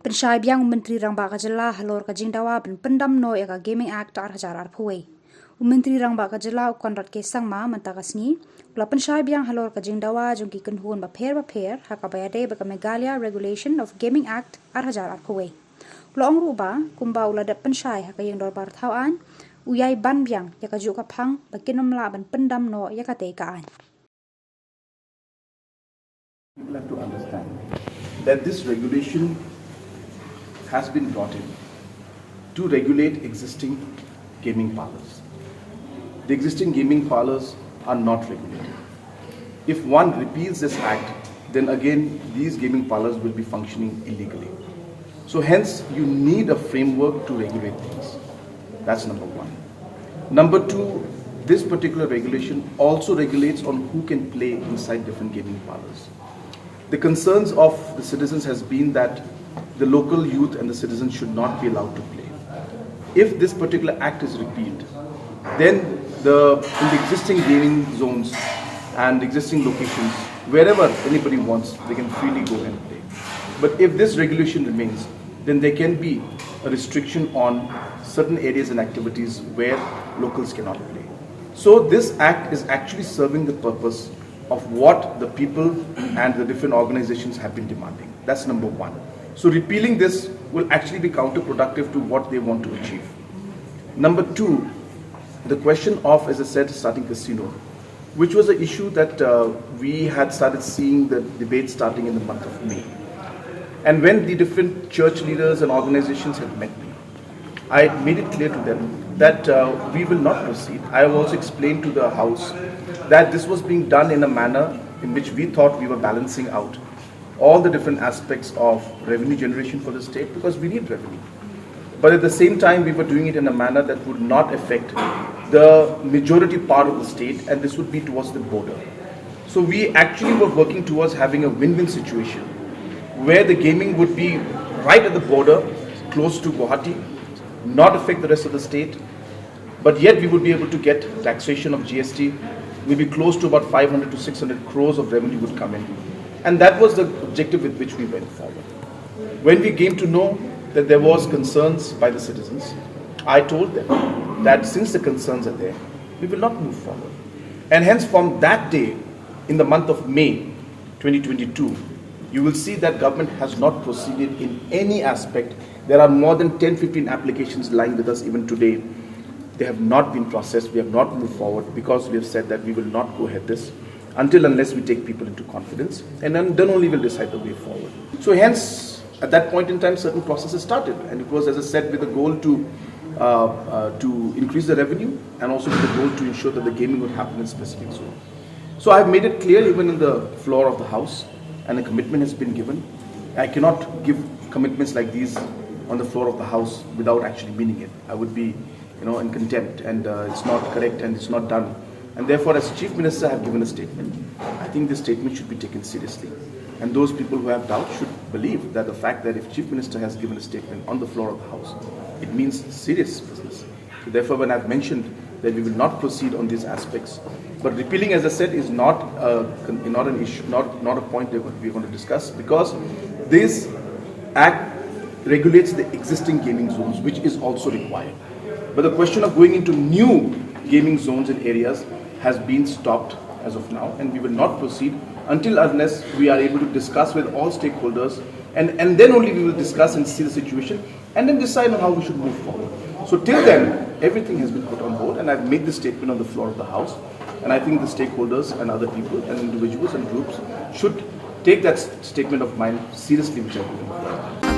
Pynshai Biang Myntri Rangbah Jylla Halor Jing Dawa Pyndam no eka Gaming Act Hajar Arphuwe. Myntri Rangbah Jylla konrat ke sangma mantagasni ula Pynshai Biang Halor Jing Dawa jungki kenhuan baper hakabayade baka Meghalaya Regulation of Gaming Act Hajar Arphuwe. Ula ongruba kumba ula dat Pynshai hakayeng dorbar thawaan uyai ban biang yaka juga phang bakinomla ban Pyndam no yaka tekaan. People have to understand that this regulation has been brought in to regulate existing gaming parlors. The existing gaming parlors are not regulated. If one repeals this act, then again these gaming parlors will be functioning illegally. So hence you need a framework to regulate things. That's number one. Number two, this particular regulation also regulates on who can play inside different gaming parlors. The concerns of the citizens has been that the local youth and the citizens should not be allowed to play. If this particular act is repealed, then in the existing gaming zones and existing locations, wherever anybody wants, they can freely go and play. But if this regulation remains, then there can be a restriction on certain areas and activities where locals cannot play. So this act is actually serving the purpose of what the people and the different organizations have been demanding. That's number one. So repealing this will actually be counterproductive to what they want to achieve. Number two, the question of, as I said, starting casino, which was an issue that we had started seeing the debate starting in the month of May. And when the different church leaders and organizations had met me, I made it clear to them that we will not proceed. I have also explained to the House that this was being done in a manner in which we thought we were balancing out all the different aspects of revenue generation for the state, because we need revenue. But at the same time, we were doing it in a manner that would not affect the majority part of the state, and this would be towards the border. So we actually were working towards having a win-win situation where the gaming would be right at the border, close to Guwahati, not affect the rest of the state, but yet we would be able to get taxation of GST. We'll be close to about 500 to 600 crores of revenue would come in. And that was the objective with which we went forward. When we came to know that there was concerns by the citizens, I told them that since the concerns are there, we will not move forward. And hence from that day, in the month of May 2022, you will see that government has not proceeded in any aspect. There are more than 10-15 applications lying with us even today. They have not been processed. We have not moved forward because we have said that we will not go ahead this unless we take people into confidence, and then only we'll decide the way forward. So hence, at that point in time, certain processes started, and it was, as I said, with the goal to increase the revenue and also with the goal to ensure that the gaming would happen in specific zone. So I have made it clear even in the floor of the House, and a commitment has been given. I cannot give commitments like these on the floor of the House without actually meaning it. I would be, in contempt, and it's not correct and it's not done. And therefore, as Chief Minister, I have given a statement. I think this statement should be taken seriously. And those people who have doubt should believe that the fact that if Chief Minister has given a statement on the floor of the House, it means serious business. So therefore, when I've mentioned that we will not proceed on these aspects, but repealing, as I said, is not an issue, not a point that we're going to discuss, because this act regulates the existing gaming zones, which is also required. But the question of going into new gaming zones and areas has been stopped as of now, and we will not proceed unless we are able to discuss with all stakeholders, and then only we will discuss and see the situation and then decide on how we should move forward. So till then, everything has been put on hold, and I've made this statement on the floor of the House, and I think the stakeholders and other people and individuals and groups should take that statement of mine seriously, which I've given.